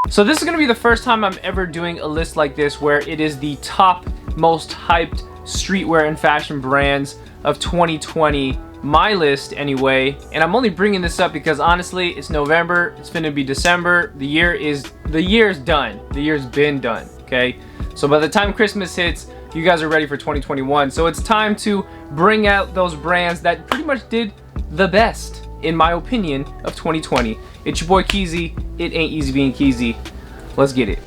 So this is going to be the first time I'm ever doing a list like this where it is the top most hyped streetwear and fashion brands of 2020, my list anyway. And I'm only bringing this up because honestly, it's November, it's finna be December, the year's done, the year's been done, okay? So by the time Christmas hits, you guys are ready for 2021. So it's time to bring out those brands that pretty much did the best, in my opinion, of 2020. It's your boy Keezy. It ain't easy being Keezy. Let's get it.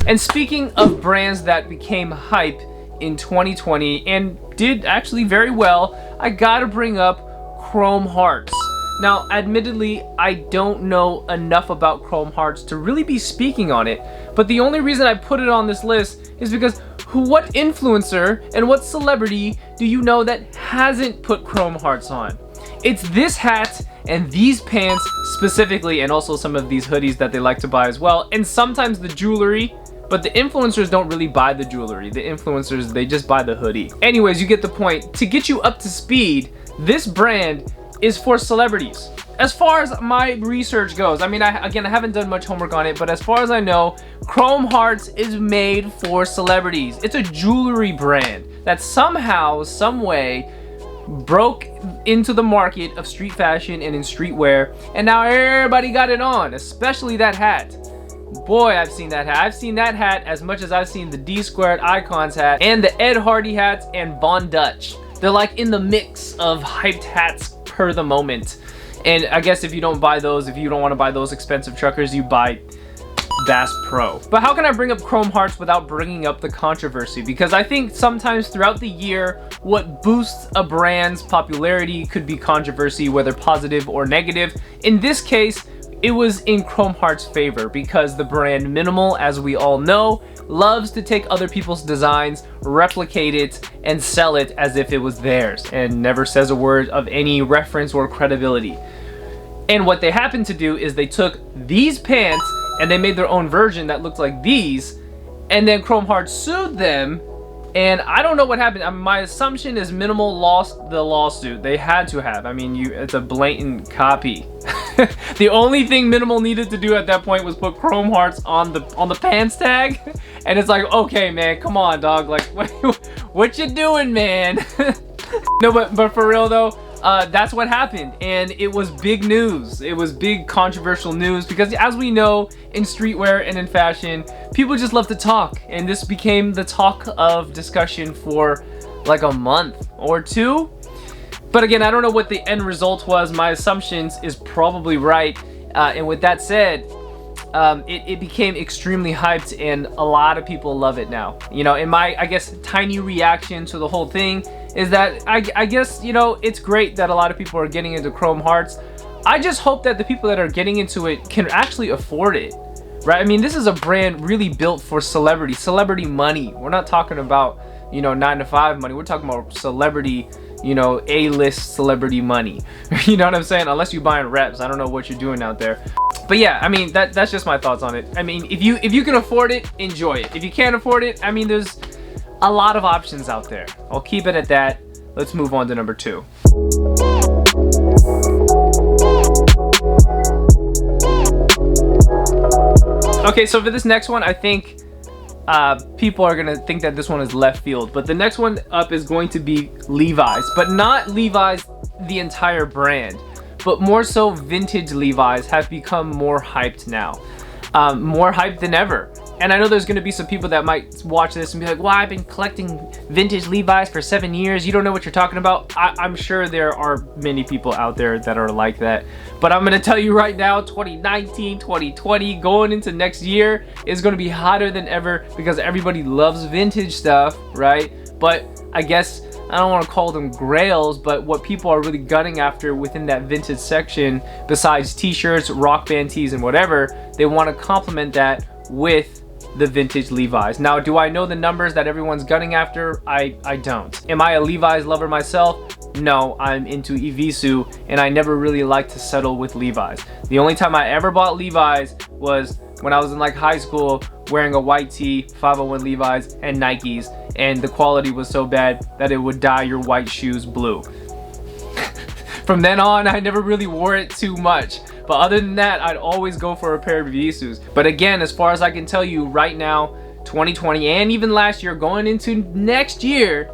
And speaking of brands that became hype in 2020 and did actually very well, I gotta bring up Chrome Hearts. Now, admittedly, I don't know enough about Chrome Hearts to really be speaking on it, but the only reason I put it on this list is because what influencer and what celebrity do you know that hasn't put Chrome Hearts on? It's this hat and these pants specifically, and also some of these hoodies that they like to buy as well, and sometimes the jewelry, but the influencers don't really buy the jewelry. The influencers, they just buy the hoodie. Anyways, you get the point. To get you up to speed, this brand is for celebrities. As far as my research goes, I mean, I haven't done much homework on it, but as far as I know, Chrome Hearts is made for celebrities. It's a jewelry brand that somehow, some way, broke into the market of street fashion and in streetwear, and now everybody got it on, especially that hat. Boy, I've seen that hat. I've seen that hat as much as I've seen the D-Squared Icons hat and the Ed Hardy hats and Von Dutch. They're like in the mix of hyped hats per the moment. And I guess if you don't buy those, if you don't want to buy those expensive truckers, you buy Bass Pro. But how can I bring up Chrome Hearts without bringing up the controversy? Because I think sometimes throughout the year, what boosts a brand's popularity could be controversy, whether positive or negative. In this case, it was in Chrome Hearts' favor because the brand Minimal, as we all know, loves to take other people's designs, replicate it, and sell it as if it was theirs, and never says a word of any reference or credibility. And what they happened to do is they took these pants and they made their own version that looked like these, and then Chrome Hearts sued them, and I don't know what happened. I mean, my assumption is Minimal lost the lawsuit. They had to have. I mean, it's a blatant copy. The only thing Minimal needed to do at that point was put Chrome Hearts on the pants tag, and it's like, okay, man, come on, dog. Like, what you doing, man? No, but for real though, that's what happened, and it was big news. It was big controversial news because, as we know, in streetwear and in fashion, people just love to talk, and this became the talk of discussion for like a month or two. But again, I don't know what the end result was. My assumptions is probably right, and with that said, it became extremely hyped, and a lot of people love it now. You know, in my, I guess, tiny reaction to the whole thing is that I guess, you know, it's great that a lot of people are getting into Chrome Hearts. I just hope that the people that are getting into it can actually afford it, right? I mean, this is a brand really built for celebrity money. We're not talking about, you know, 9-to-5 money. We're talking about celebrity, you know, A-list celebrity money. You know what I'm saying? Unless you're buying reps, I don't know what you're doing out there. But yeah, I mean, that's just my thoughts on it. I mean, if you can afford it, enjoy it. If you can't afford it, I mean, there's a lot of options out there. I'll keep it at that. Let's move on to number 2. Okay, so for this next one, I think people are gonna think that this one is left field, but the next one up is going to be Levi's, but not Levi's the entire brand, but more so vintage Levi's have become more hyped now, more hyped than ever. And I know there's going to be some people that might watch this and be like, well, I've been collecting vintage Levi's for 7 years. You don't know what you're talking about. I'm sure there are many people out there that are like that. But I'm going to tell you right now, 2019, 2020, going into next year is going to be hotter than ever because everybody loves vintage stuff, right? But I guess I don't want to call them grails, but what people are really gunning after within that vintage section, besides t-shirts, rock band tees, and whatever, they want to complement that with the vintage Levi's. Now, do I know the numbers that everyone's gunning after? I don't. Am I a Levi's lover myself? No, I'm into Evisu, and I never really liked to settle with Levi's. The only time I ever bought Levi's was when I was in like high school wearing a white tee, 501 Levi's, and Nikes, and the quality was so bad that it would dye your white shoes blue. From then on, I never really wore it too much. But other than that, I'd always go for a pair of Visus. But again, as far as I can tell you right now, 2020 and even last year, going into next year,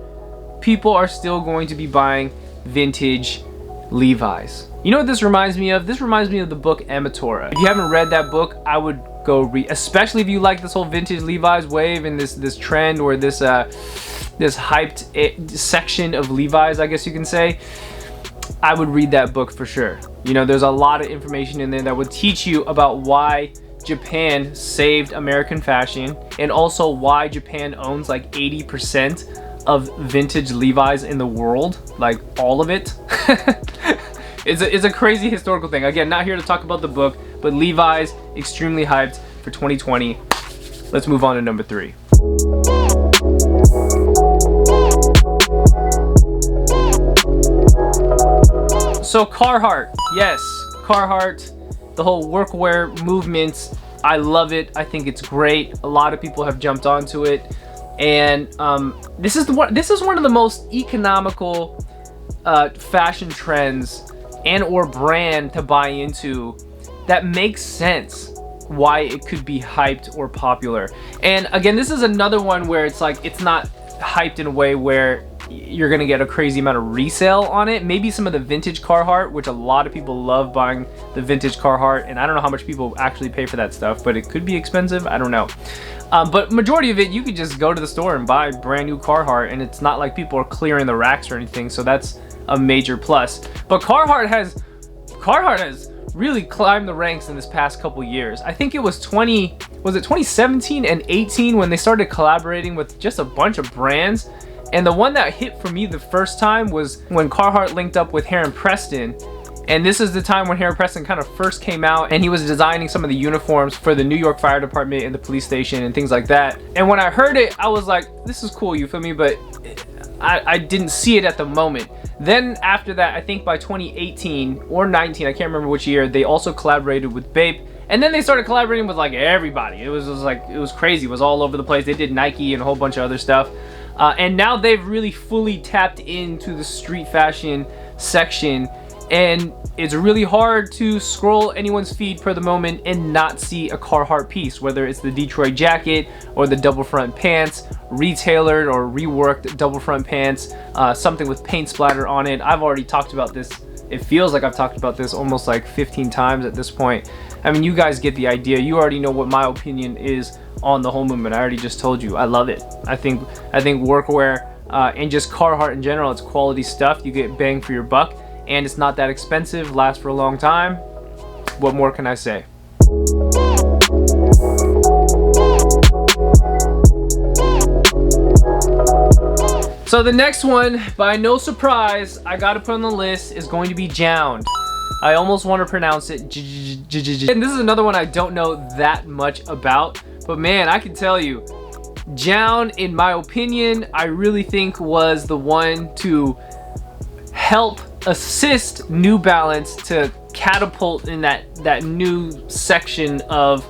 people are still going to be buying vintage Levi's. You know what this reminds me of? This reminds me of the book Amatora. If you haven't read that book, I would go read, especially if you like this whole vintage Levi's wave and this trend, or this this hyped section of Levi's, I guess you can say. I would read that book for sure. You know, there's a lot of information in there that would teach you about why Japan saved American fashion, and also why Japan owns like 80% of vintage Levi's in the world, like all of it. It's a crazy historical thing. Again, not here to talk about the book, but Levi's extremely hyped for 2020. Let's move on to number 3. So Carhartt, yes, Carhartt, the whole workwear movement, I love it. I think it's great. A lot of people have jumped onto it, and this is one of the most economical fashion trends and or brand to buy into that makes sense why it could be hyped or popular. And again, this is another one where it's like, it's not hyped in a way where you're gonna get a crazy amount of resale on it. Maybe some of the vintage Carhartt, which a lot of people love buying the vintage Carhartt, and I don't know how much people actually pay for that stuff, but it could be expensive, I don't know. But majority of it, you could just go to the store and buy brand new Carhartt, and it's not like people are clearing the racks or anything, so that's a major plus. But Carhartt has really climbed the ranks in this past couple years. I think it was 2017 and 18 when they started collaborating with just a bunch of brands. And the one that hit for me the first time was when Carhartt linked up with Heron Preston. And this is the time when Heron Preston kind of first came out, and he was designing some of the uniforms for the New York Fire Department and the police station and things like that. And when I heard it, I was like, this is cool, you feel me? But I didn't see it at the moment. Then after that, I think by 2018 or 19, I can't remember which year, they also collaborated with Bape. And then they started collaborating with like everybody. It was crazy. It was all over the place. They did Nike and a whole bunch of other stuff. And now they've really fully tapped into the street fashion section, and it's really hard to scroll anyone's feed for the moment and not see a Carhartt piece, whether it's the Detroit jacket or the double front pants, retailored or reworked double front pants, something with paint splatter on it. I've already talked about this. It feels like I've talked about this almost like 15 times at this point. I mean, you guys get the idea. You already know what my opinion is on the whole movement. I already just told you. I love it. I think workwear and just Carhartt in general, it's quality stuff. You get bang for your buck, and it's not that expensive, lasts for a long time. What more can I say? So the next one, by no surprise, I gotta put on the list, is going to be JJJJound. I almost want to pronounce it JJJJJ. And this is another one I don't know that much about, but man, I can tell you, JJJJound, in my opinion, I really think was the one to help assist New Balance to catapult in that new section of,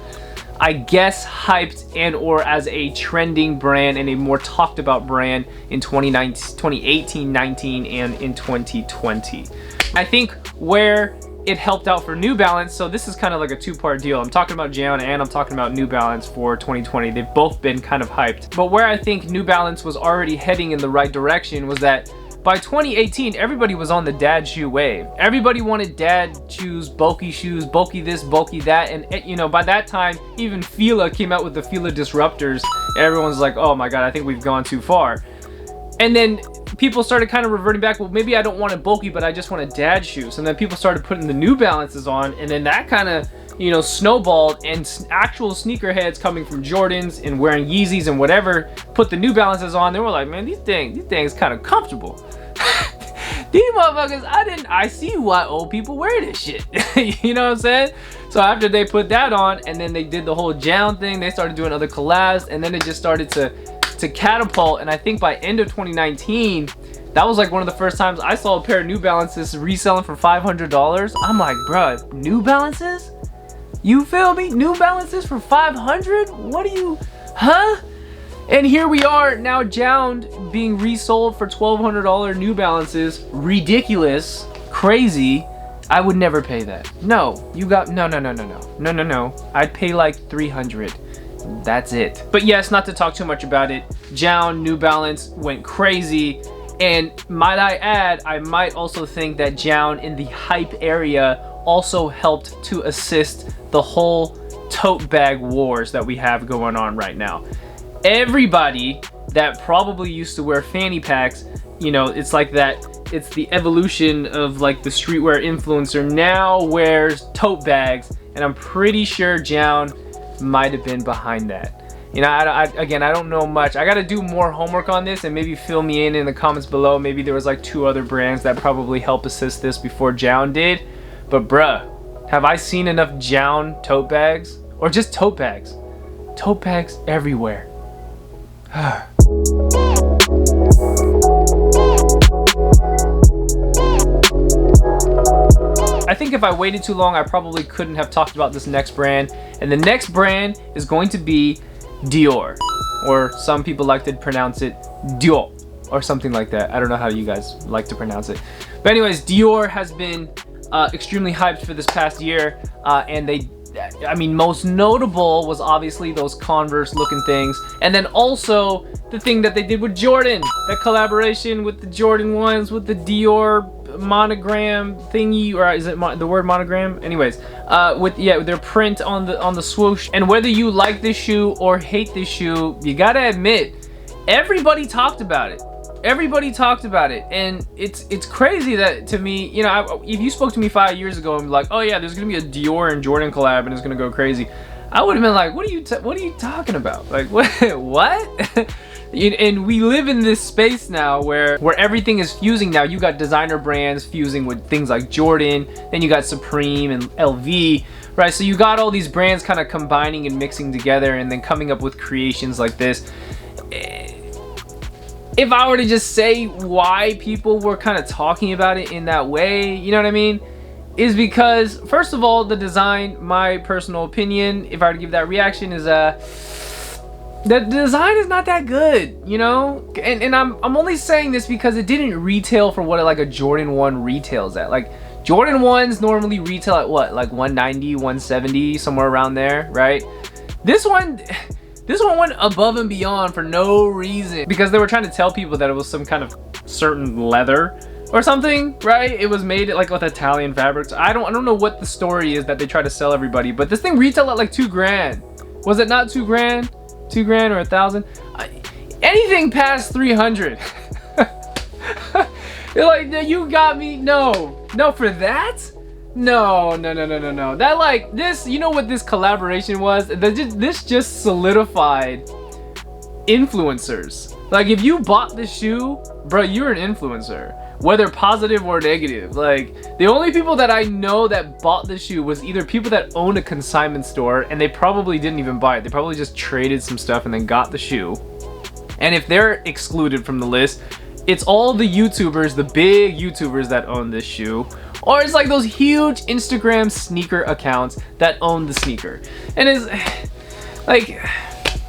I guess, hyped and or as a trending brand and a more talked about brand in 2018, 19, and in 2020. I think where it helped out for New Balance, so this is kind of like a two-part deal. I'm talking about JJJJound and I'm talking about New Balance for 2020. They've both been kind of hyped. But where I think New Balance was already heading in the right direction was that by 2018, everybody was on the dad shoe wave. Everybody wanted dad shoes, bulky this, bulky that, and you know, by that time, even Fila came out with the Fila Disruptors. Everyone's like, oh my god, I think we've gone too far. And then people started kind of reverting back, well, maybe I don't want it bulky, but I just want a dad shoes. And then people started putting the New Balances on, and then that kind of, you know, snowballed, and actual sneakerheads coming from Jordans and wearing Yeezys and whatever put the New Balances on. They were like, man, these things kind of comfortable. These motherfuckers, I see why old people wear this shit. You know what I'm saying? So after they put that on, and then they did the whole JJJJound thing, they started doing other collabs, and then it just started to catapult. And I think by end of 2019, that was like one of the first times I saw a pair of New Balances reselling for $500. I'm like, bruh, New Balances? You feel me? New Balances for 500? What are you, huh? And here we are now, JRPG being resold for $1,200 New Balances. Ridiculous, crazy. I would never pay that. No, you got, no. I'd pay like 300. That's it. But yes, not to talk too much about it, JRPG New Balance went crazy. And might I add, I might also think that JRPG in the hype area also helped to assist the whole tote bag wars that we have going on right now. Everybody that probably used to wear fanny packs, you know, it's like that, it's the evolution of like the streetwear influencer now wears tote bags, and I'm pretty sure JRPG might have been behind that. You know, again, I don't know much. I gotta do more homework on this and maybe fill me in the comments below. Maybe there was like 2 other brands that probably helped assist this before JRPG did. But bruh, have I seen enough JRPG tote bags? Or just tote bags? Tote bags everywhere. I think if I waited too long, I probably couldn't have talked about this next brand. And the next brand is going to be Dior, or some people like to pronounce it Dior, or something like that. I don't know how you guys like to pronounce it. But anyways, Dior has been extremely hyped for this past year, and I mean, most notable was obviously those Converse looking things, and then also the thing that they did with Jordan, that collaboration with the Jordan 1s with the Dior monogram thingy, or is it the word monogram? Anyways, with their print on the swoosh. And whether you like this shoe or hate this shoe, you gotta admit, everybody talked about it. Everybody talked about it, and it's crazy that, to me, you know, if you spoke to me 5 years ago and be like, oh yeah, there's gonna be a Dior and Jordan collab and it's gonna go crazy, I would have been like, what are you talking about? Like, what? And we live in this space now where everything is fusing now. You got designer brands fusing with things like Jordan, then you got Supreme and LV, right? So you got all these brands kind of combining and mixing together and then coming up with creations like this. If I were to just say why people were kind of talking about it in that way, you know what I mean? Is because, first of all, the design, my personal opinion, if I were to give that reaction, is the design is not that good, you know? And I'm only saying this because it didn't retail for what like a Jordan 1 retails at. Like, Jordan 1s normally retail at what? Like 190, 170, somewhere around there, right? This one went above and beyond for no reason, because they were trying to tell people that it was some kind of certain leather or something, right? It was made like with Italian fabrics. I don't know what the story is that they try to sell everybody, but this thing retailed at like $2 grand. Was it not $2 grand? $2 grand or 1,000? Anything past 300. You're like, you got me. No for that. No. That, like, this, you know what this collaboration was? This just solidified influencers. Like, if you bought this shoe, bro, you're an influencer, whether positive or negative. Like, the only people that I know that bought this shoe was either people that owned a consignment store, and they probably didn't even buy it. They probably just traded some stuff and then got the shoe. And if they're excluded from the list, it's all the YouTubers, the big YouTubers that own this shoe. Or it's like those huge Instagram sneaker accounts that own the sneaker. And it's like,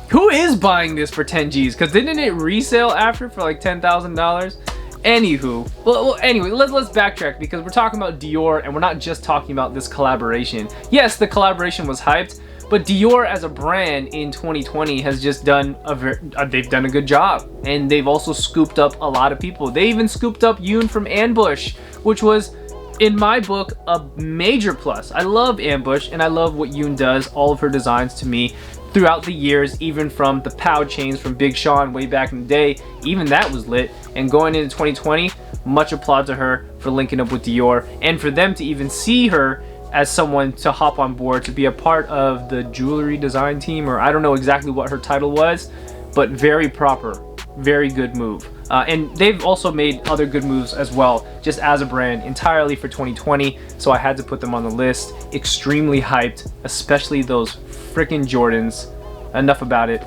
who is buying this for 10 G's? Because didn't it resale after for like $10,000? Anywho, well, anyway, let's backtrack, because we're talking about Dior and we're not just talking about this collaboration. Yes, the collaboration was hyped, but Dior as a brand in 2020 has just done they've done a good job, and they've also scooped up a lot of people. They even scooped up Yoon from Ambush, which was, in my book, a major plus. I love Ambush and I love what Yoon does, all of her designs to me throughout the years, even from the POW chains from Big Sean way back in the day. Even that was lit. And going into 2020, much applaud to her for linking up with Dior, and for them to even see her as someone to hop on board to be a part of the jewelry design team, or I don't know exactly what her title was, but very proper, very good move. And they've also made other good moves as well, just as a brand, entirely for 2020, so I had to put them on the list. Extremely hyped, especially those freaking Jordans. Enough about it,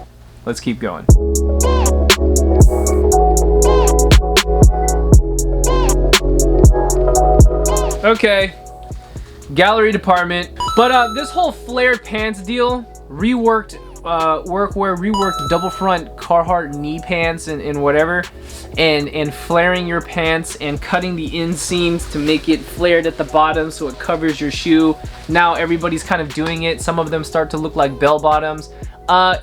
let's keep going. Okay, gallery department. But this whole flared pants deal, reworked workwear, reworked double front Carhartt knee pants and whatever, and flaring your pants and cutting the inseams to make it flared at the bottom so it covers your shoe. Now everybody's kind of doing it. Some of them start to look like bell bottoms.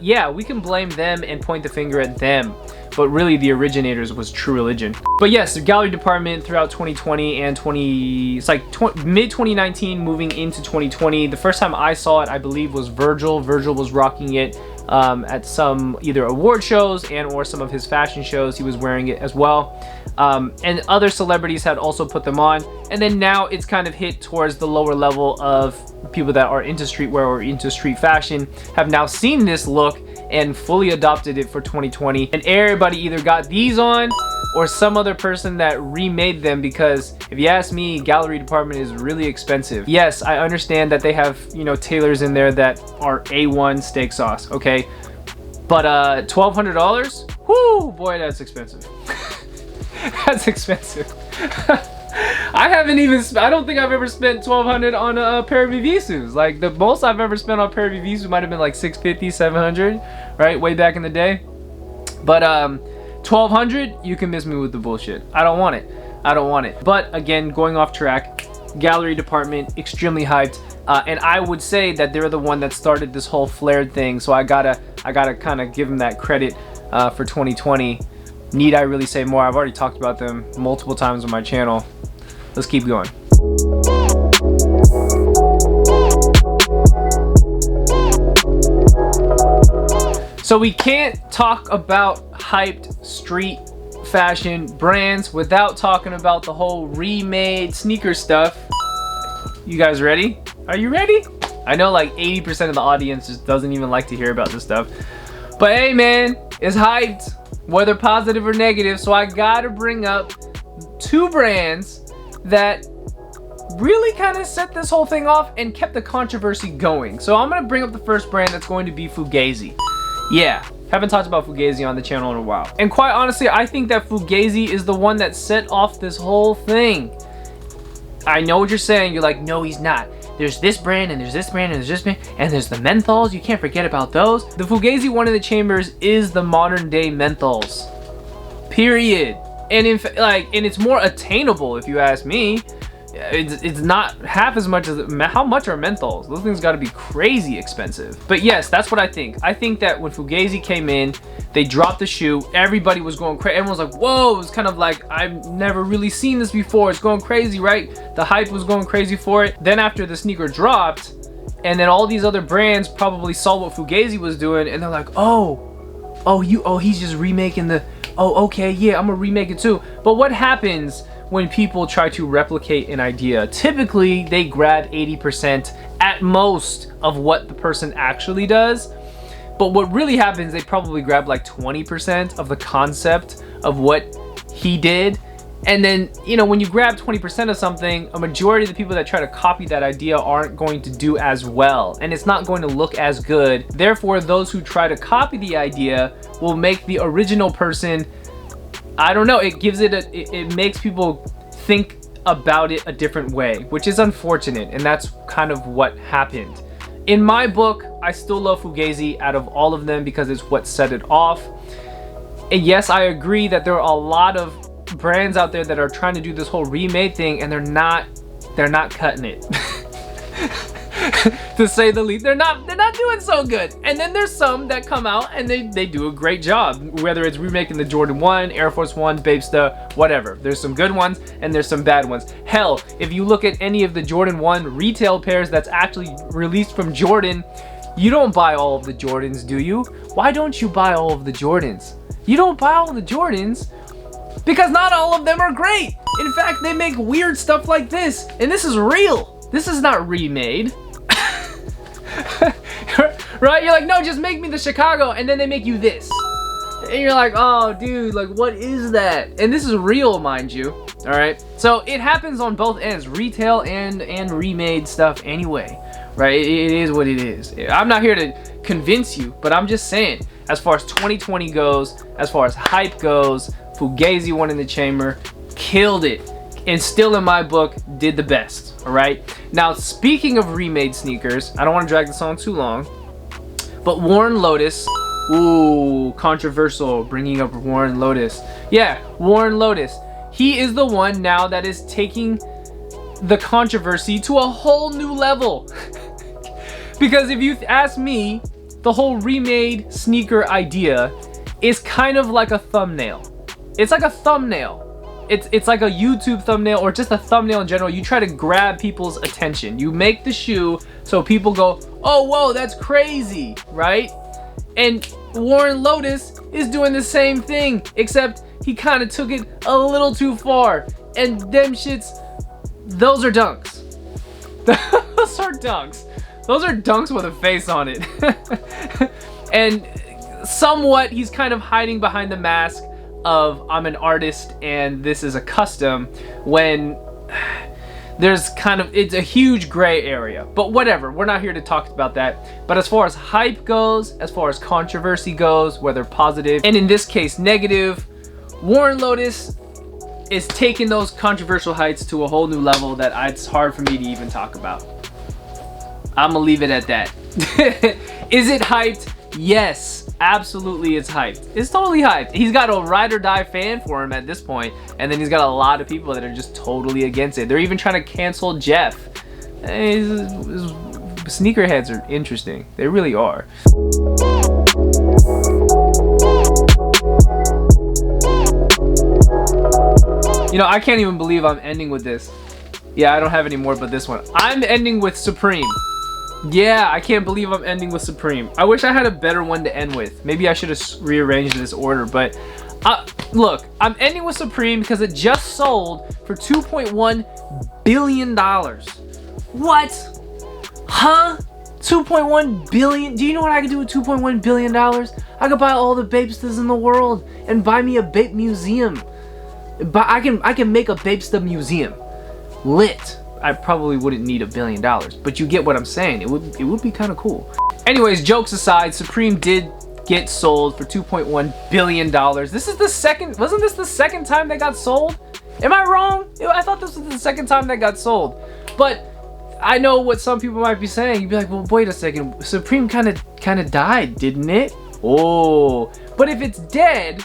Yeah, we can blame them and point the finger at them, but really the originators was True Religion. But yes, the gallery department throughout 2020 and mid 2019 moving into 2020. The first time I saw it, I believe, was Virgil. Virgil was rocking it at some either award shows and or some of his fashion shows. He was wearing it as well. And other celebrities had also put them on. And then now it's kind of hit towards the lower level of people that are into streetwear or into street fashion have now seen this look and fully adopted it for 2020. And everybody either got these on or some other person that remade them, because if you ask me, gallery department is really expensive. Yes, I understand that they have, you know, tailors in there that are A1 steak sauce, okay? But $1,200? Whoo, boy, that's expensive. That's expensive. I don't think I've ever spent $1,200 on a pair of Vivisus. Like, the most I've ever spent on a pair of Vivisus might have been like $650, $700, right? Way back in the day. But $1,200, you can miss me with the bullshit. I don't want it. I don't want it. But again, going off track, gallery department, extremely hyped. And I would say that they're the one that started this whole flared thing. So I gotta kind of give them that credit for 2020. Need I really say more? I've already talked about them multiple times on my channel. Let's keep going. So we can't talk about hyped street fashion brands without talking about the whole remade sneaker stuff. You guys ready? Are you ready? I know like 80% of the audience just doesn't even like to hear about this stuff. But hey man, it's hyped, whether positive or negative. So I gotta bring up two brands that really kind of set this whole thing off and kept the controversy going. So I'm gonna bring up the first brand, that's going to be Fugazi. Yeah, haven't talked about Fugazi on the channel in a while. And quite honestly, I think that Fugazi is the one that set off this whole thing. I know what you're saying. You're like, no, he's not. There's this brand, and there's this brand, and there's this brand, and there's the menthols. You can't forget about those. The Fugazi one in the chambers is the modern day menthols. Period. And and it's more attainable if you ask me. It's not half as much as how much are menthols? Those things got to be crazy expensive. But yes, that's what I think. I think that when Fugazi came in, they dropped the shoe. Everybody was going crazy. Everyone was like, "Whoa!" It was kind of like, I've never really seen this before. It's going crazy, right? The hype was going crazy for it. Then after the sneaker dropped, and then all these other brands probably saw what Fugazi was doing, and they're like, "Oh, he's just remaking the. Oh, okay, yeah, I'm gonna remake it too." But what happens when people try to replicate an idea? Typically, they grab 80% at most of what the person actually does. But what really happens, they probably grab like 20% of the concept of what he did. And then, you know, when you grab 20% of something, a majority of the people that try to copy that idea aren't going to do as well, and it's not going to look as good. Therefore, those who try to copy the idea will make the original person, I don't know, it makes people think about it a different way, which is unfortunate, and that's kind of what happened. In my book, I still love Fugazi out of all of them because it's what set it off. And yes, I agree that there are a lot of brands out there that are trying to do this whole remade thing, and they're not cutting it. To say the least, they're not doing so good. And then there's some that come out and they do a great job, whether it's remaking the Jordan 1, Air Force 1, Babesta, whatever. There's some good ones and there's some bad ones. Hell, if you look at any of the Jordan 1 retail pairs that's actually released from Jordan, you don't buy all of the Jordans, do you? Why don't you buy all of the Jordans? You don't buy all of the Jordans because not all of them are great. In fact, they make weird stuff like this, and this is real. This is not remade. Right? You're like, no, just make me the Chicago, and then they make you this. And you're like, oh, dude, like, what is that? And this is real, mind you. All right? So it happens on both ends, retail and remade stuff anyway. Right? It is what it is. I'm not here to convince you, but I'm just saying, as far as 2020 goes, as far as hype goes, Fugazi one in the chamber, killed it. And still in my book, did the best. all right? Now, speaking of remade sneakers, I don't want to drag this on too long, but Warren Lotus, ooh, controversial, bringing up Warren Lotus. Yeah, Warren Lotus. He is the one now that is taking the controversy to a whole new level. Because if you ask me, the whole remade sneaker idea is kind of like a thumbnail. It's like a thumbnail. It's like a YouTube thumbnail, or just a thumbnail in general. You try to grab people's attention. You make the shoe so people go, oh, whoa, that's crazy, right? And Warren Lotus is doing the same thing, except he kind of took it a little too far. And them shits, those are dunks. Those are dunks. Those are dunks with a face on it. And somewhat, he's kind of hiding behind the mask of I'm an artist and this is a custom, when there's kind of, it's a huge gray area. But whatever, we're not here to talk about that. But as far as hype goes, as far as controversy goes, whether positive and in this case negative, Warren Lotus is taking those controversial heights to a whole new level that it's hard for me to even talk about. I'm gonna leave it at that. Is it hyped? Yes, absolutely it's hyped. It's totally hyped. He's got a ride or die fan for him at this point, and then he's got a lot of people that are just totally against it. They're even trying to cancel Jeff. Sneakerheads are interesting. They really are. You know, I can't even believe I'm ending with this. Yeah, I don't have any more but this one. I'm ending with Supreme. Yeah, I can't believe I'm ending with Supreme. I wish I had a better one to end with. Maybe I should have rearranged this order, but look, I'm ending with Supreme because it just sold for $2.1 billion. What? Huh? 2.1 billion? Do you know what I could do with $2.1 billion? I could buy all the Bapestas in the world and buy me a Bape museum. But I can make a Bapesta museum. Lit. I probably wouldn't need $1 billion, but you get what I'm saying. It would be kind of cool. Anyways, jokes aside, Supreme did get sold for $2.1 billion. This is the second, wasn't this the second time they got sold? Am I wrong? I thought this was the second time they got sold. But I know what some people might be saying. You'd be like, well, wait a second. Supreme kind of died, didn't it? Oh, but if it's dead,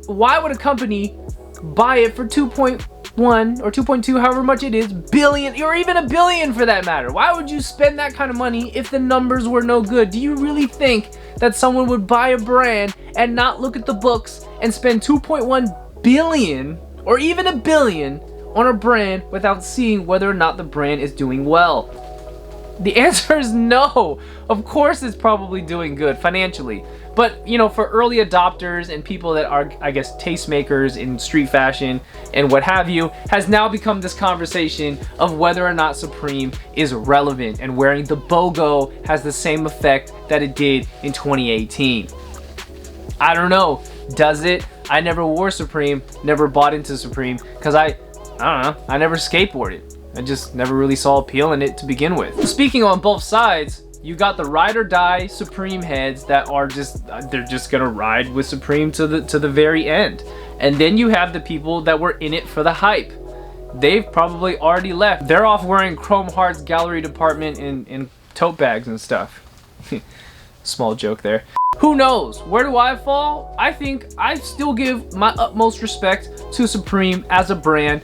why would a company buy it for 2.1 or 2.2, however much it is, billion, or even $1 billion for that matter? Why would you spend that kind of money if the numbers were no good? Do you really think that someone would buy a brand and not look at the books and spend 2.1 billion or even $1 billion on a brand without seeing whether or not the brand is doing well? The answer is no. Of course it's probably doing good financially. But, you know, for early adopters and people that are, I guess, tastemakers in street fashion and what have you, has now become this conversation of whether or not Supreme is relevant, and wearing the BOGO has the same effect that it did in 2018. I don't know. Does it? I never wore Supreme, never bought into Supreme, because I don't know, I never skateboarded. I just never really saw appeal in it to begin with. Speaking on both sides, you got the ride or die Supreme heads that are just, they're just gonna ride with Supreme to the very end. And then you have the people that were in it for the hype. They've probably already left. They're off wearing Chrome Heart's gallery department in tote bags and stuff. Small joke there. Who knows? Where do I fall? I think I still give my utmost respect to Supreme as a brand,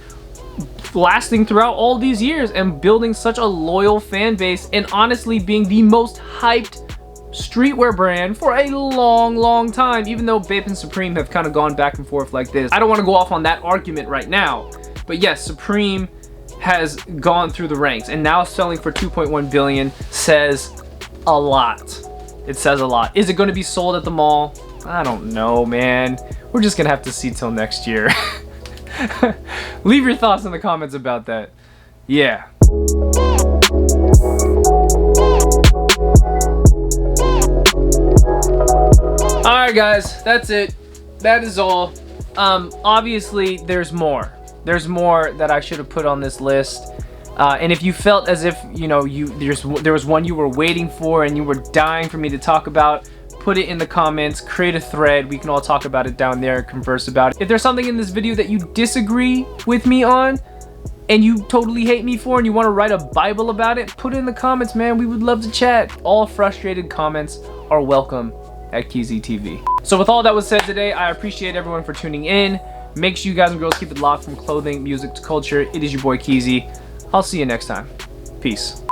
lasting throughout all these years and building such a loyal fan base, and honestly being the most hyped streetwear brand for a long time, even though Bape and Supreme have kind of gone back and forth like this. I don't want to go off on that argument right now, but yes, Supreme has gone through the ranks, and now selling for 2.1 billion says a lot. It says a lot. Is it going to be sold at the mall? I don't know, man. We're just gonna have to see till next year. Leave your thoughts in the comments about that. Yeah. Alright guys, that's it. That is all. Obviously there's more. There's more that I should have put on this list. And if you felt as if, you know, there was one you were waiting for and you were dying for me to talk about, put it in the comments, create a thread. We can all talk about it down there, converse about it. If there's something in this video that you disagree with me on, and you totally hate me for and you want to write a Bible about it, put it in the comments, man. We would love to chat. All frustrated comments are welcome at Keezy TV. So with all that was said today, I appreciate everyone for tuning in. Make sure you guys and girls keep it locked from clothing, music to culture. It is your boy Keezy. I'll see you next time. Peace.